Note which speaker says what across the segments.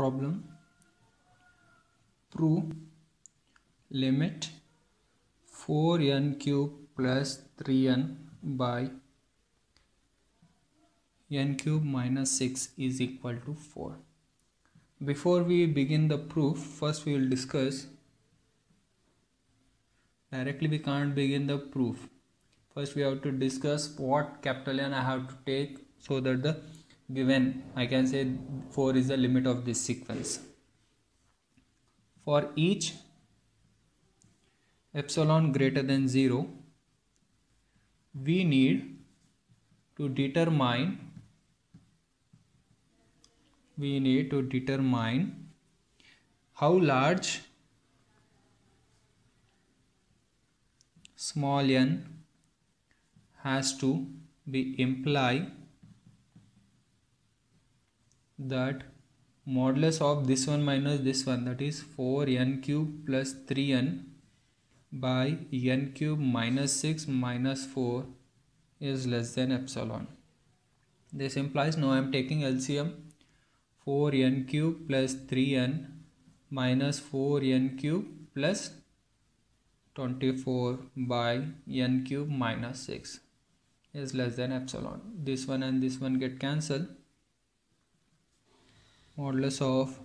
Speaker 1: problem. Prove limit 4n cube plus 3n by n cube minus 6 is equal to 4. Before we begin the proof, first we will discuss. Directly we can't begin the proof. First we have to discuss what capital N I have to take so that the given, I can say 4 is the limit of this sequence. For each epsilon greater than 0, we need to determine how large small n has to be imply that modulus of this one minus this one, that is 4n cube plus 3n by n cube minus 6 minus 4 is less than epsilon. This implies, now I am taking LCM, 4n cube plus 3n minus 4n cube plus 24 by n cube minus 6 is less than epsilon. This one and this one get cancelled. Modulus of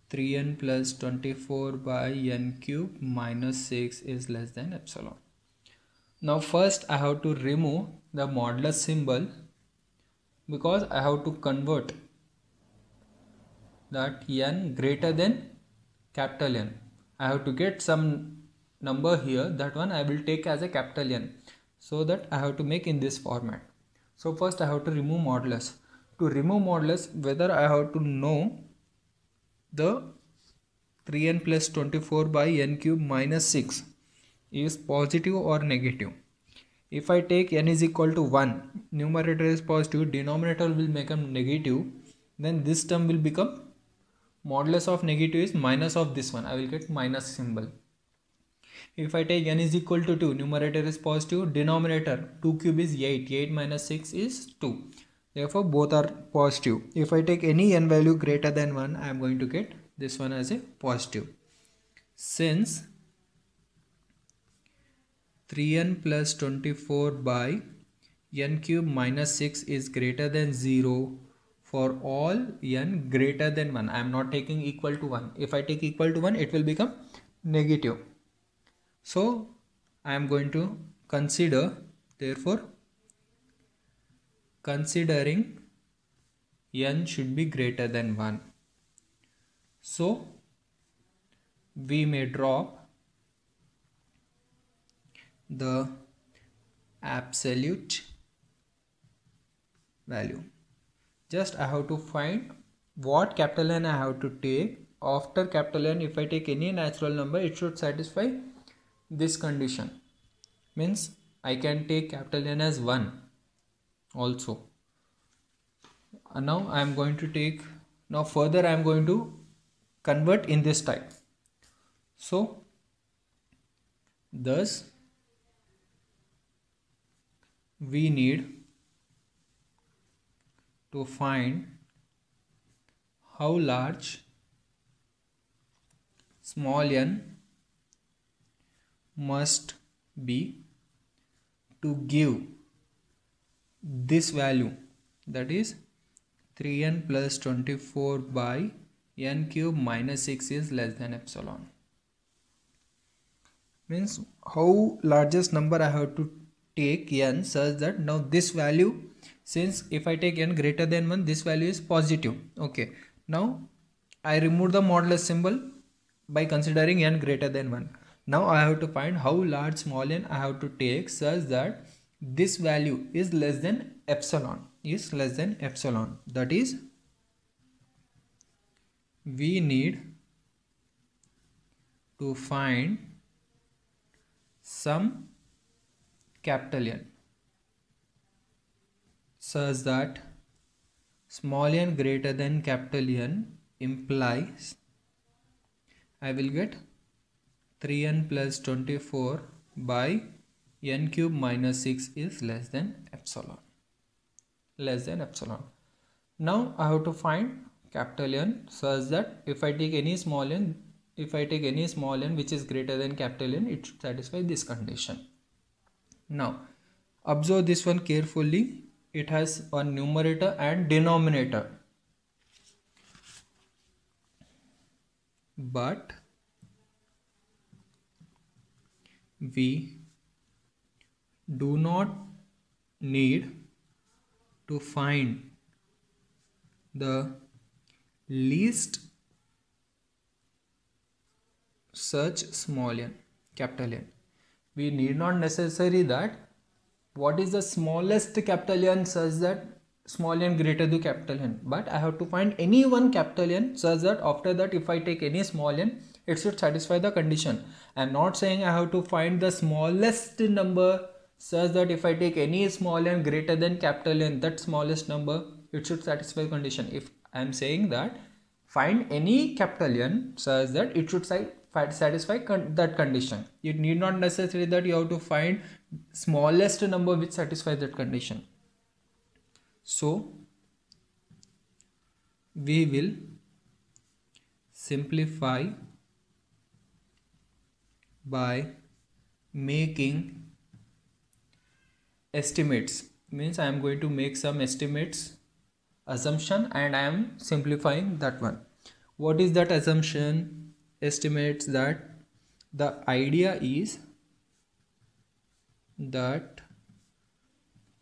Speaker 1: 3n plus 24 by n cube minus 6 is less than epsilon. Now first I have to remove the modulus symbol because I have to convert that n greater than capital N. I have to get some number here, that one I will take as a capital N, so that I have to make in this format. So first I have to remove modulus. To remove modulus, whether I have to know the 3n plus 24 by n cube minus 6 is positive or negative. If I take n is equal to 1, numerator is positive, denominator will become negative, then this term will become modulus of negative is minus of this one. I will get minus symbol. If I take n is equal to 2, numerator is positive, denominator 2 cube is 8, 8 minus 6 is 2. Therefore both are positive. If I take any n value greater than 1, I am going to get this one as a positive. Since 3n plus 24 by n cube minus 6 is greater than 0 for all n greater than 1. I am not taking equal to 1. If I take equal to 1, it will become negative. So I am going to consider, therefore considering n should be greater than 1. So we may drop the absolute value. Just I have to find what capital N I have to take. After capital N, if I take any natural number, it should satisfy this condition. Means I can take capital N as 1 also. And now I am going to take, now further I am going to convert in this type. So thus we need to find how large small n must be to give this value, that is 3n plus 24 by n cube minus 6 is less than epsilon. Means how largest number I have to take n such that now this value, since if I take n greater than 1, this value is positive. Okay, now I remove the modulus symbol by considering n greater than 1. Now I have to find how large small n I have to take such that this value is less than epsilon, That is, we need to find some capital N such that small n greater than capital N implies I will get 3n plus 24 by n cube minus 6 is less than epsilon. Now I have to find capital N such that if I take any small n, which is greater than capital N, it should satisfy this condition. Now observe this one carefully. It has a numerator and denominator, but we do not need to find the least such small n, capital N. We need not necessary that what is the smallest capital N such that small n greater than capital N, but I have to find any one capital N such that after that if I take any small n, it should satisfy the condition. I am not saying I have to find the smallest number such that if I take any small n greater than capital N, that smallest number, it should satisfy the condition. If I am saying that find any capital N such that it should satisfy that condition. It need not necessary that you have to find smallest number which satisfies that condition. So we will simplify by making estimates. Means I am going to make some estimates, assumption, and I am simplifying that one. What is that assumption? Estimates that the idea is that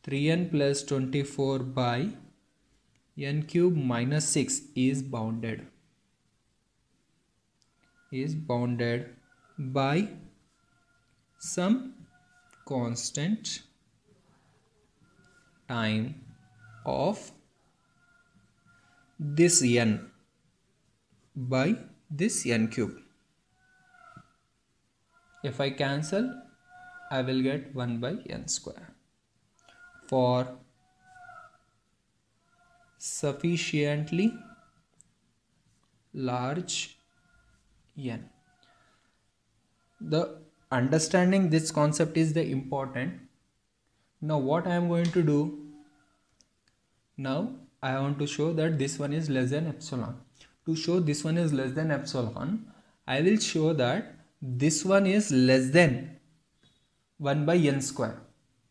Speaker 1: 3n plus 24 by n cube minus 6 is bounded by some constant time of this n by this n cube. If I cancel, I will get 1 by n square. For sufficiently large n. The understanding this concept is the important. Now what I am going to do, now I want to show that this one is less than epsilon. To show this one is less than epsilon, I will show that this one is less than 1 by n square.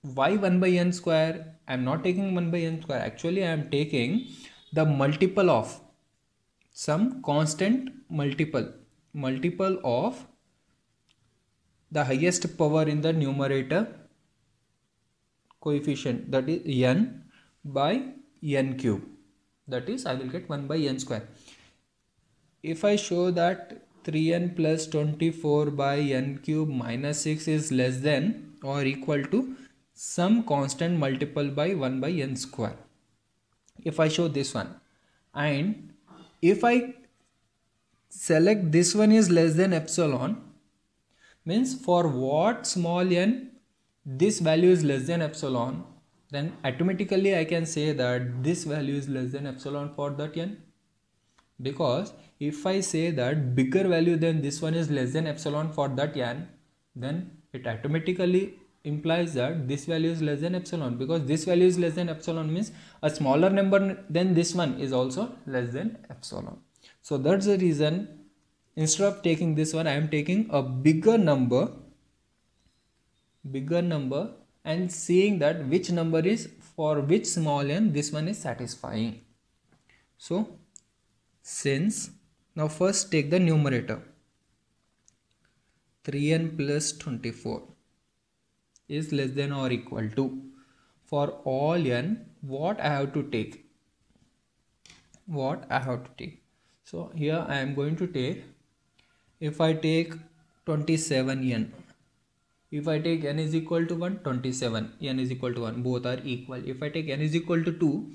Speaker 1: Why 1 by n square? I am not taking 1 by n square. Actually I am taking the multiple of some constant multiple of the highest power in the numerator coefficient, that is n by n cube. That is I will get 1 by n square. If I show that 3n plus 24 by n cube minus 6 is less than or equal to some constant multiple by 1 by n square. If I show this one, and if I select this one is less than epsilon, means for what small n this value is less than epsilon, then automatically I can say that this value is less than epsilon for that n. Because if I say that bigger value than this one is less than epsilon for that n, then it automatically implies that this value is less than epsilon, because this value is less than epsilon means a smaller number than this one is also less than epsilon. So that's the reason instead of taking this one, I am taking a bigger number and seeing that which number is for which small n this one is satisfying. So since now first take the numerator, 3n plus 24 is less than or equal to, for all n what I have to take, so here I am going to take, if I take 27n, if I take n is equal to 1, 27, n is equal to 1, both are equal. If I take n is equal to 2,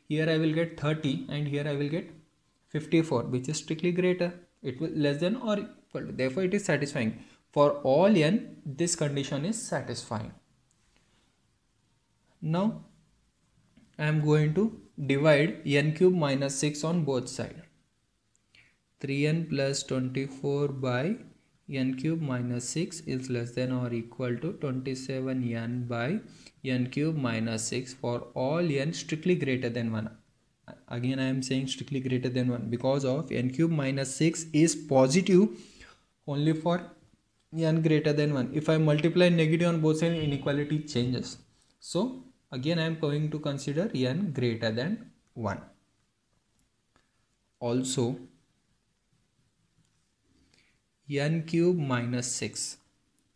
Speaker 1: here I will get 30 and here I will get 54, which is strictly greater. It will less than or equal to, therefore it is satisfying. For all n, this condition is satisfying. Now I am going to divide n cube minus 6 on both sides. 3n plus 24 by n cube minus 6 is less than or equal to 27n by n cube minus 6 for all n strictly greater than 1. Again I am saying strictly greater than 1 because of n cube minus 6 is positive only for n greater than 1. If I multiply negative on both sides, inequality changes. So again I am going to consider n greater than 1. Also n cube minus 6.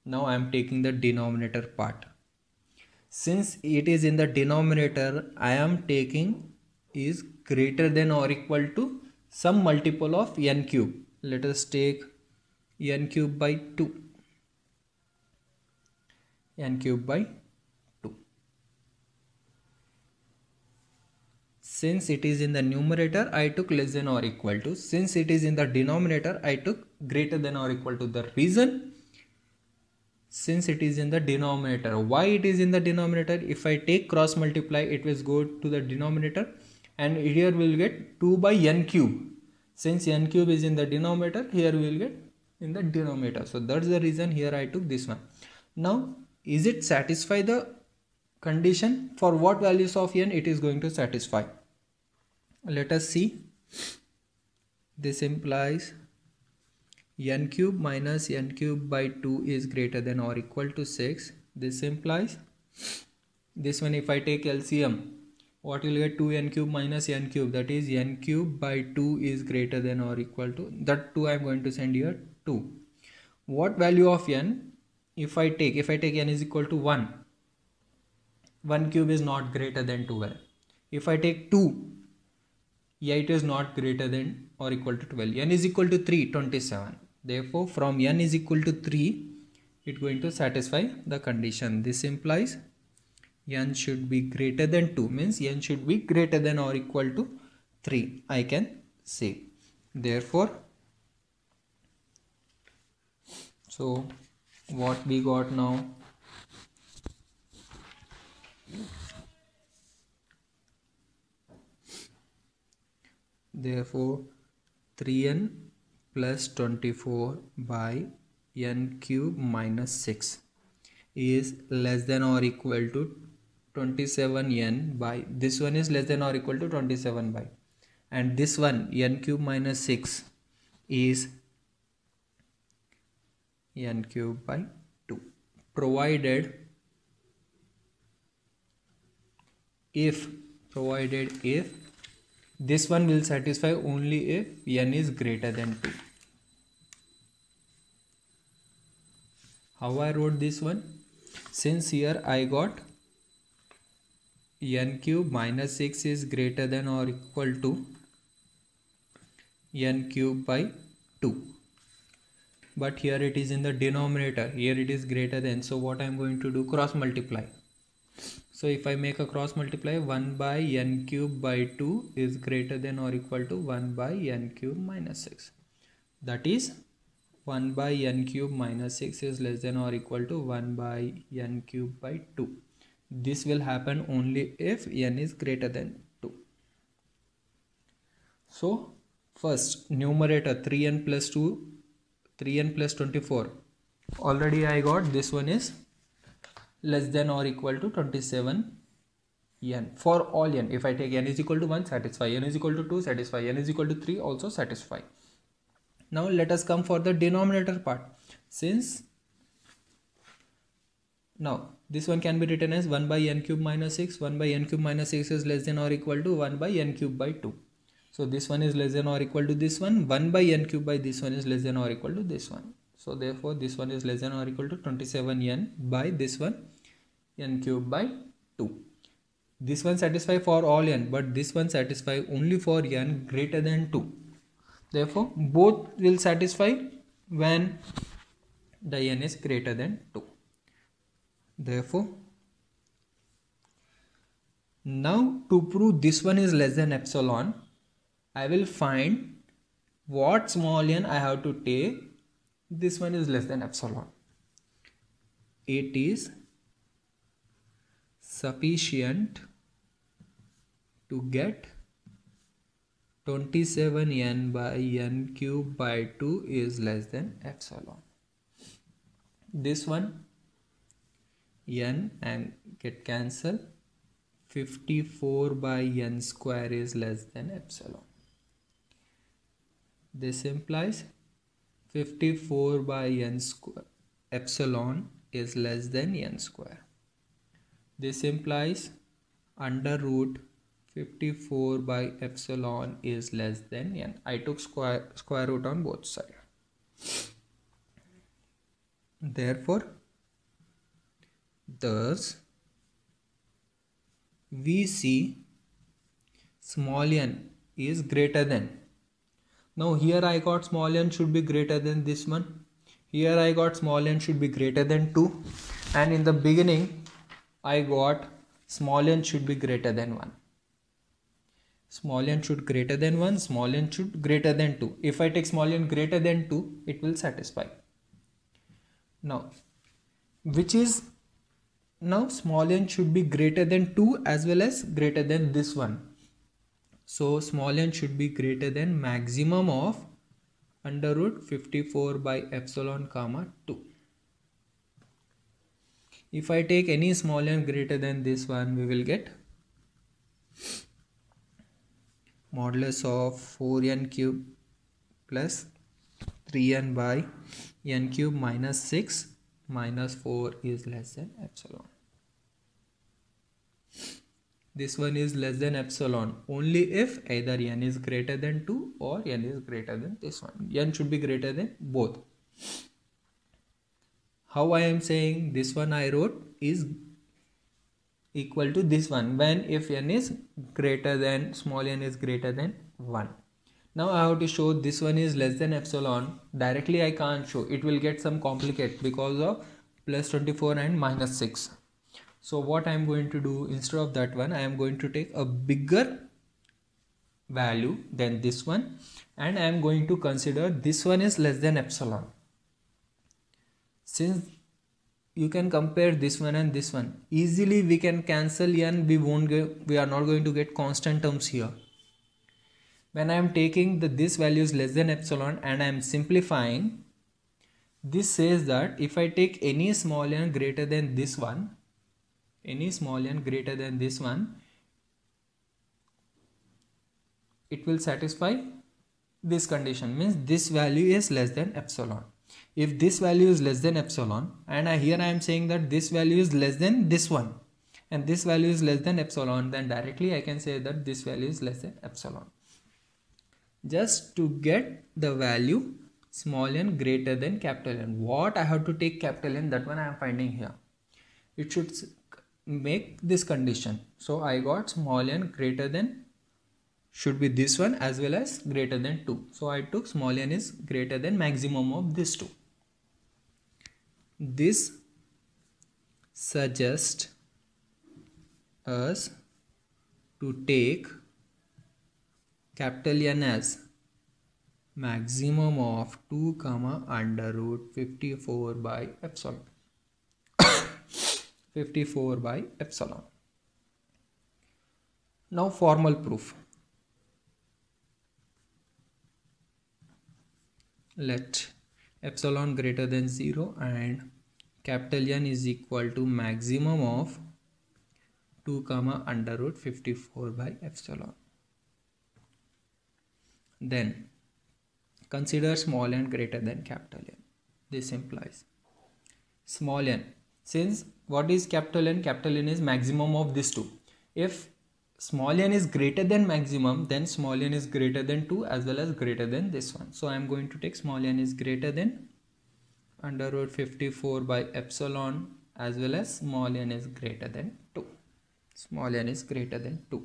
Speaker 1: Now I am taking the denominator part. Since it is in the denominator, I am taking is greater than or equal to some multiple of n cube. Let us take n cube by 2. n cube by 2. Since it is in the numerator, I took less than or equal to. Since it is in the denominator, I took greater than or equal to. The reason, since it is in the denominator. Why it is in the denominator? If I take cross multiply, it will go to the denominator and here we will get 2 by n cube. Since n cube is in the denominator, here we will get in the denominator. So that's the reason here I took this one. Now is it satisfy the condition? For what values of n it is going to satisfy? Let us see. This implies n cube minus n cube by 2 is greater than or equal to 6. This implies this one, if I take LCM, what will get 2n cube minus n cube, that is n cube by 2 is greater than or equal to, that 2 I am going to send here 2. What value of n? If I take n is equal to 1, 1 cube is not greater than 12. If I take 2, yeah, it is not greater than or equal to 12. n is equal to 3, 27. Therefore, from n is equal to 3, it is going to satisfy the condition. This implies n should be greater than 2, means n should be greater than or equal to 3, I can say. Therefore, so what we got now? Therefore 3n plus 24 by n cube minus 6 is less than or equal to 27n by, this one is less than or equal to 27 by, and this one n cube minus 6 is n cube by 2, provided if this one will satisfy only if n is greater than 2. How I wrote this one? Since here I got n cube minus 6 is greater than or equal to n cube by 2, but here it is in the denominator, here it is greater than, so what I am going to do? Cross multiply. So if I make a cross multiply, 1 by n cube by 2 is greater than or equal to 1 by n cube minus 6. That is 1 by n cube minus 6 is less than or equal to 1 by n cube by 2. This will happen only if n is greater than 2. So first numerator 3n plus 2, 3n plus 24. Already I got this one is less than or equal to 27 n for all n. If I take n is equal to 1, satisfy, n is equal to 2, satisfy, n is equal to 3, also satisfy. Now let us come for the denominator part. Since now this one can be written as 1 by n cube minus 6, 1 by n cube minus 6 is less than or equal to 1 by n cube by 2. So this one is less than or equal to this one, 1 by n cube by this one is less than or equal to this one. So therefore this one is less than or equal to 27n by this one, n cube by 2. This one satisfy for all n, but this one satisfy only for n greater than 2. Therefore both will satisfy when the n is greater than 2. Therefore now to prove this one is less than epsilon, I will find what small n I have to take. This one is less than epsilon. It is sufficient to get 27n by n cube by 2 is less than epsilon. This one n and get cancelled. 54 by n square is less than epsilon. This implies 54 by n square epsilon is less than n square. This implies under root 54 by epsilon is less than n. I took square root on both sides. Therefore, thus we see small n is greater than. Now here I got small n should be greater than this one. Here I got small n should be greater than 2. And in the beginning I got small n should be greater than 1. Small n should greater than 1, small n should greater than 2. If I take small n greater than 2, it will satisfy. Now, now small n should be greater than 2 as well as greater than this one. So small n should be greater than maximum of under root 54 by epsilon comma 2. If I take any small n greater than this one, we will get modulus of 4n cube plus 3n by n cube minus 6 minus 4 is less than epsilon. This one is less than epsilon only if either n is greater than 2 or n is greater than this one. N should be greater than both. How I am saying this one I wrote is equal to this one when if n is greater than small n is greater than 1. Now I have to show this one is less than epsilon. Directly I can't show. It will get some complicated because of plus 24 and minus 6. So what I am going to do instead of that one, I am going to take a bigger value than this one and I am going to consider this one is less than epsilon. Since you can compare this one and this one, easily we can cancel n, we are not going to get constant terms here. When I am taking this value is less than epsilon and I am simplifying, this says that if I take any small n greater than this one, any small n greater than this one, it will satisfy this condition, means this value is less than epsilon. If this value is less than epsilon and here I am saying that this value is less than this one and this value is less than epsilon, then directly I can say that this value is less than epsilon. Just to get the value small n greater than capital N, what I have to take capital N, that one I am finding here. It should make this condition. So I got small n greater than should be this one as well as greater than 2. So I took small n is greater than maximum of this 2. This suggests us to take capital N as maximum of 2 comma under root 54 by epsilon. 54 by epsilon. Now formal proof. Let epsilon greater than 0 and capital N is equal to maximum of 2 comma under root 54 by epsilon. Then consider small n greater than capital N. This implies small n, since what is capital N? Capital N is maximum of this 2. If small n is greater than maximum, then small n is greater than 2 as well as greater than this one. So I am going to take small n is greater than under root 54 by epsilon as well as small n is greater than 2. Small n is greater than 2.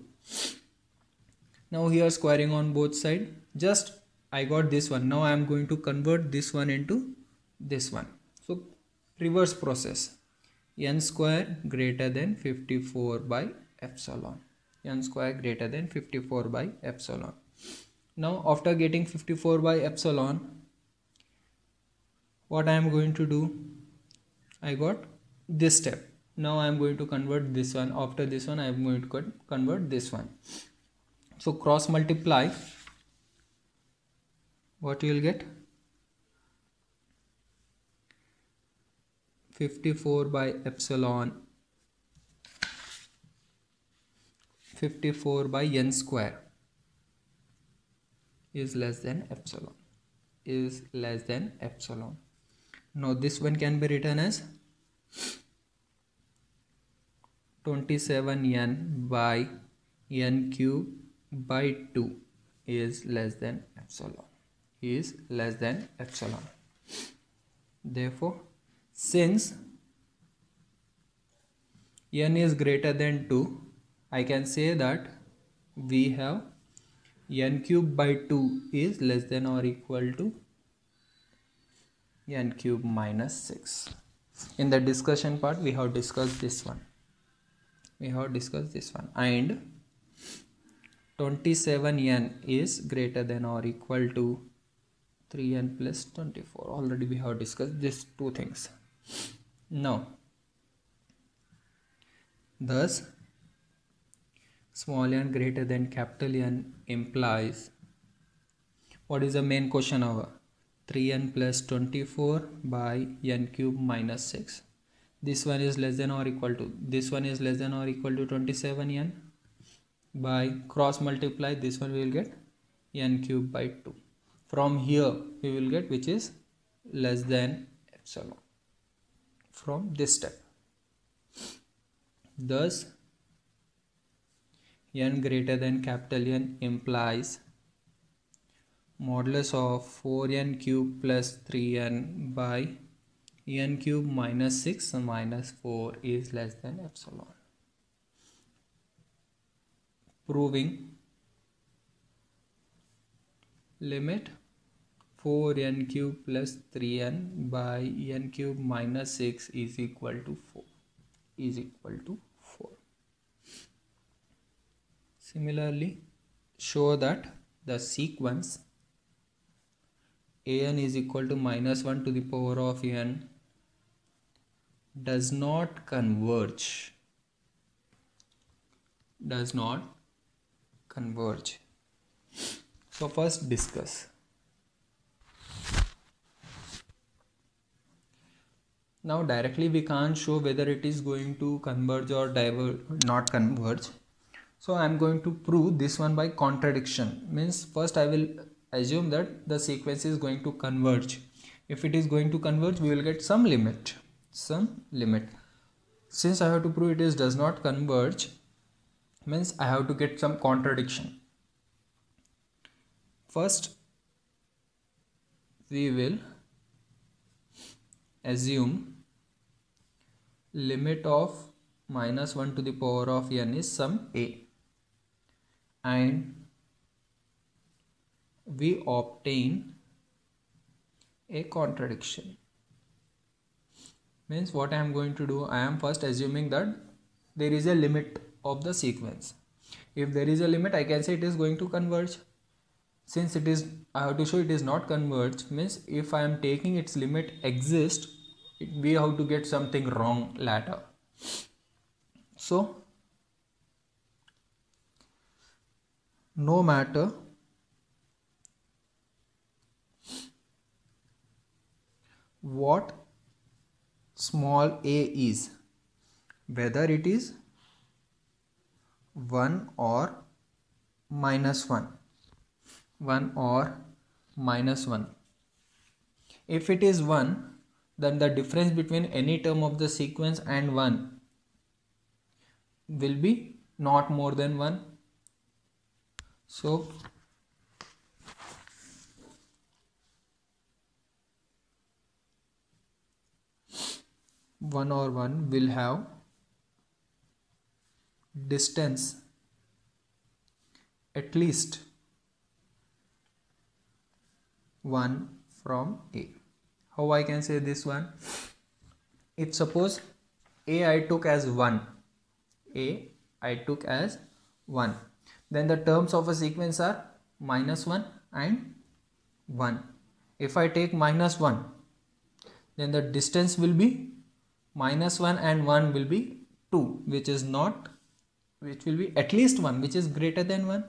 Speaker 1: Now here squaring on both sides, just I got this one. Now I am going to convert this one into this one. So reverse process. N square greater than 54 by epsilon. N square greater than 54 by epsilon. Now after getting 54 by epsilon, what I am going to do? I got this step. Now I am going to convert this one. After this one I am going to convert this one. So cross multiply, what you will get? 54 by epsilon 54 by n square is less than epsilon, is less than epsilon. Now this one can be written as 27n by n cube by 2 is less than epsilon, is less than epsilon. Therefore, since n is greater than 2, I can say that we have n cube by 2 is less than or equal to n cube minus 6. In the discussion part, we have discussed this one. And 27n is greater than or equal to 3n plus 24. Already we have discussed these two things. Now, thus small n greater than capital N implies, what is the main question over? 3n plus 24 by n cube minus 6. This one is less than or equal to, this one is less than or equal to 27n. By cross multiply, this one we will get n cube by 2. From here we will get which is less than epsilon from this step. Thus n greater than capital N implies modulus of 4n cube plus 3n by n cube minus 6 minus 4 is less than epsilon. Proving limit 4n cube plus 3n by n cube minus 6 is equal to 4, is equal to 4. Similarly, show that the sequence an is equal to minus 1 to the power of n does not converge, does not converge. So first discuss. Now directly we can't show whether it is going to converge or not converge. So I am going to prove this one by contradiction. Means first I will assume that the sequence is going to converge. If it is going to converge, we will get some limit. Since I have to prove it does not converge, means I have to get some contradiction. First, we will assume limit of minus 1 to the power of n is some a, and we obtain a contradiction. Means what I am going to do, I am first assuming that there is a limit of the sequence. If there is a limit, I can say it is going to converge. Since it is, I have to show it is not converge, means if I am taking its limit exists, we have to get something wrong later. So no matter what small a is, whether it is 1 or minus 1, if it is 1, then the difference between any term of the sequence and 1 will be not more than 1. So one or 1 will have distance at least 1 from A. How I can say this one? If suppose A I took as 1, then the terms of a sequence are minus 1 and 1. If I take minus 1, then the distance will be minus 1 and 1 will be 2, which will be at least 1, which is greater than 1.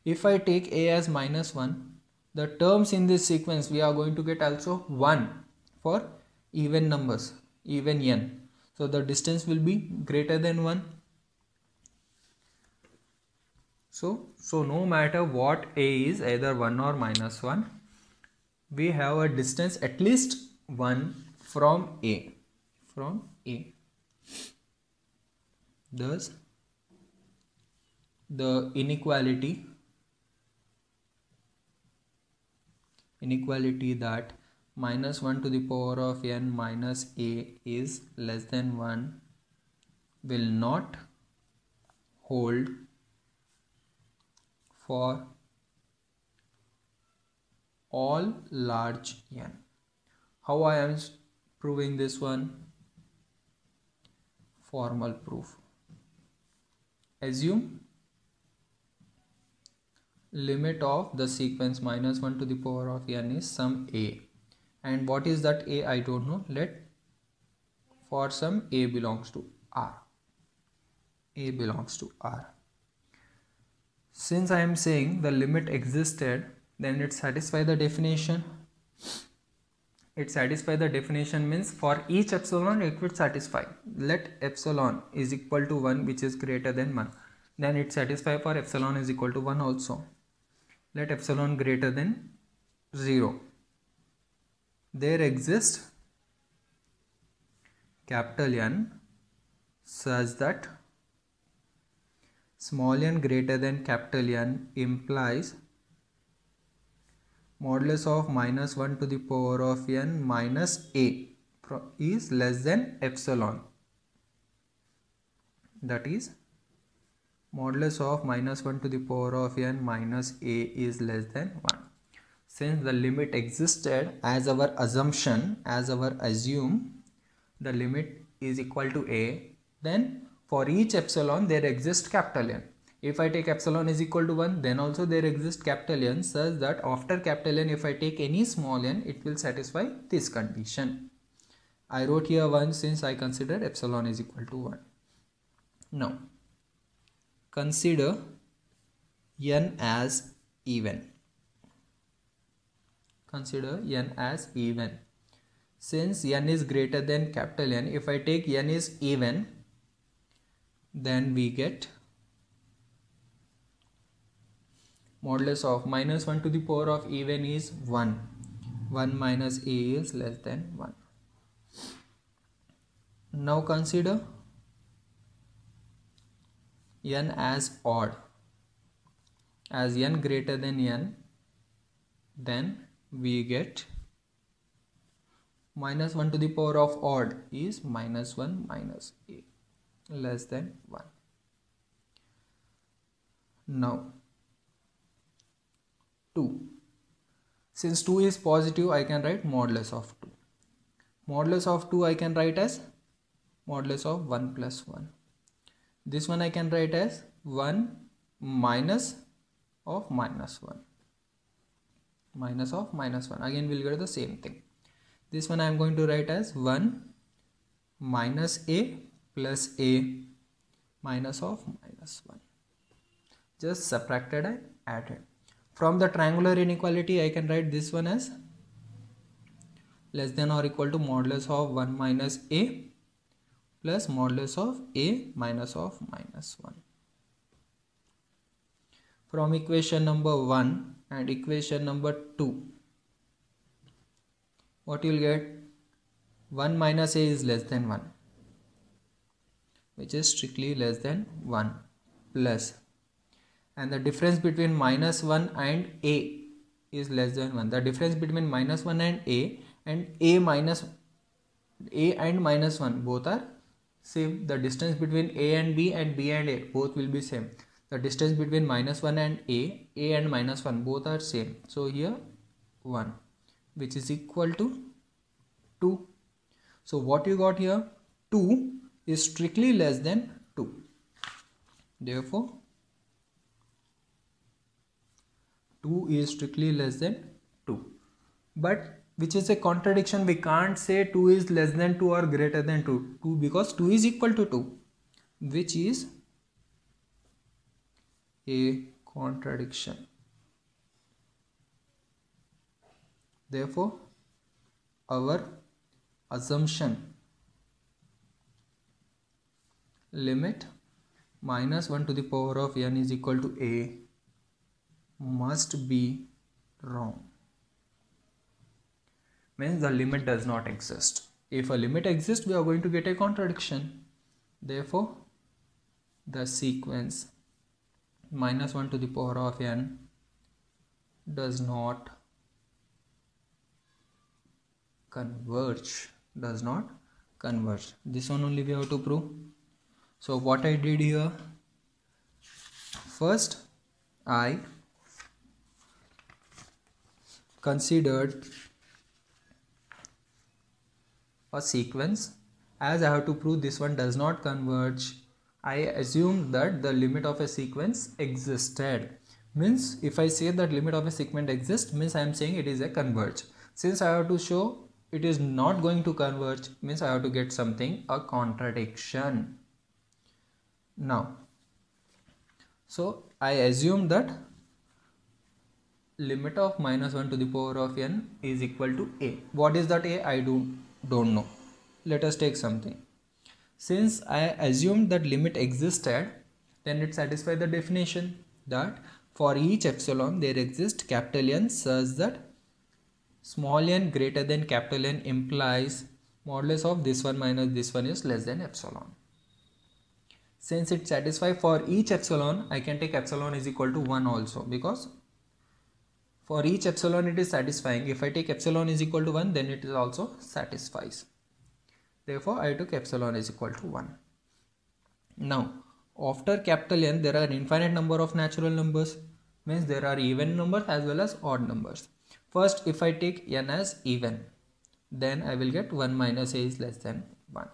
Speaker 1: If I take A as minus 1, the terms in this sequence we are going to get also 1 for even numbers, even n. So the distance will be greater than 1. So no matter what a is, either 1 or minus 1, we have a distance at least 1 from a. Thus the inequality that minus 1 to the power of n minus a is less than 1 will not hold for all large n. How I am proving this one? Formal proof. Assume limit of the sequence minus 1 to the power of n is some a, and what is that a? I don't know. Let for some a belongs to r. A belongs to r. Since I am saying the limit existed, then it satisfies the definition. It satisfies the definition means for each epsilon it would satisfy. Let epsilon is equal to 1, which is greater than 1. Then it satisfies for epsilon is equal to 1 also. Let epsilon greater than 0. There exists capital N such that small n greater than capital N implies modulus of minus 1 to the power of n minus a is less than epsilon. That is, modulus of minus 1 to the power of n minus a is less than 1. Since the limit existed as our assumption, the limit is equal to a, then for each epsilon there exists capital N. If I take epsilon is equal to 1, then also there exists capital N such that after capital N, if I take any small n, it will satisfy this condition. I wrote here 1 since I consider epsilon is equal to 1. Now, consider n as even. Consider n as even. Since n is greater than capital N, if I take n is even, then we get modulus of minus 1 to the power of even is 1. 1 minus a is less than 1. Now consider n as odd. As n greater than n, then we get minus 1 to the power of odd is minus 1 minus a less than 1. Now 2. Since 2 is positive, I can write modulus of 2. Modulus of 2 I can write as modulus of 1 plus 1. This one I can write as 1 minus of minus 1. Minus of minus 1. Again we'll get the same thing. This one I am going to write as 1 minus a plus a minus of minus 1. Just subtracted and added. From the triangular inequality, I can write this one as less than or equal to modulus of 1 minus a plus modulus of a minus of minus 1. From equation number 1 and equation number 2, what you will get? 1 minus a is less than 1, which is strictly less than 1, plus, and the difference between minus 1 and a is less than 1. The difference between minus 1 and a minus a and minus 1 both are same. The distance between a and b and a both will be same. The distance between minus 1 and a and minus 1 both are same. So here 1, which is equal to 2. So what you got here? 2 is strictly less than 2. Therefore 2 is strictly less than 2. But which is a contradiction. We can't say 2 is less than 2 or greater than 2 because 2 is equal to 2, which is a contradiction. Therefore, our assumption limit minus 1 to the power of n is equal to a must be wrong. Means the limit does not exist. If a limit exists, we are going to get a contradiction. Therefore, the sequence minus 1 to the power of n does not converge. Does not converge. This one only we have to prove. So what I did here, first I considered a sequence. As I have to prove this one does not converge, I assumed that the limit of a sequence existed. Means if I say that limit of a sequence exists, means I am saying it is a converge. Since I have to show it is not going to converge, means I have to get something, a contradiction. Now, so I assume that limit of minus 1 to the power of n is equal to a. What is that a? I don't know. Let us take something. Since I assumed that limit existed, then it satisfies the definition that for each epsilon there exists capital N such that small n greater than capital N implies modulus of this one minus this one is less than epsilon. Since it satisfies for each epsilon, I can take epsilon is equal to 1 also, because for each epsilon it is satisfying. If I take epsilon is equal to 1, then it is also satisfies. Therefore, I took epsilon is equal to 1. Now, after capital N, there are infinite number of natural numbers. Means there are even numbers as well as odd numbers. First, if I take n as even, then I will get 1 minus a is less than 1.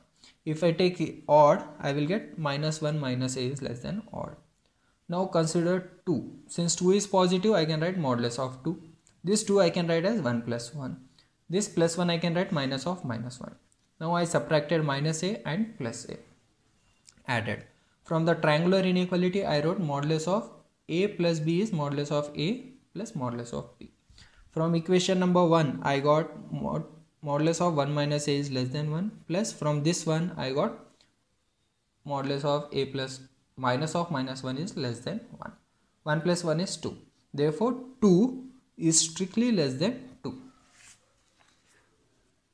Speaker 1: If I take odd, I will get minus 1 minus a is less than odd. Now consider 2. Since 2 is positive, I can write modulus of 2. This 2 I can write as 1 plus 1. This plus 1 I can write minus of minus 1. Now I subtracted minus a and plus a. Added. From the triangular inequality, I wrote modulus of a plus b is modulus of a plus modulus of b. From equation number 1, I got modulus of 1 minus a is less than 1, plus from this one I got modulus of a plus minus of minus 1 is less than 1. 1 plus 1 is 2. Therefore, 2 is strictly less than 2.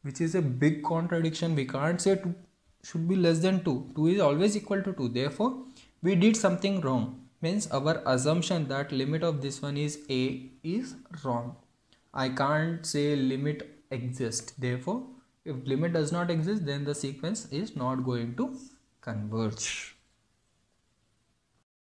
Speaker 1: Which is a big contradiction. We can't say 2 should be less than 2. 2 is always equal to 2. Therefore, we did something wrong. Means our assumption that limit of this one is a is wrong. I can't say limit exists. Therefore, if limit does not exist, then the sequence is not going to converge.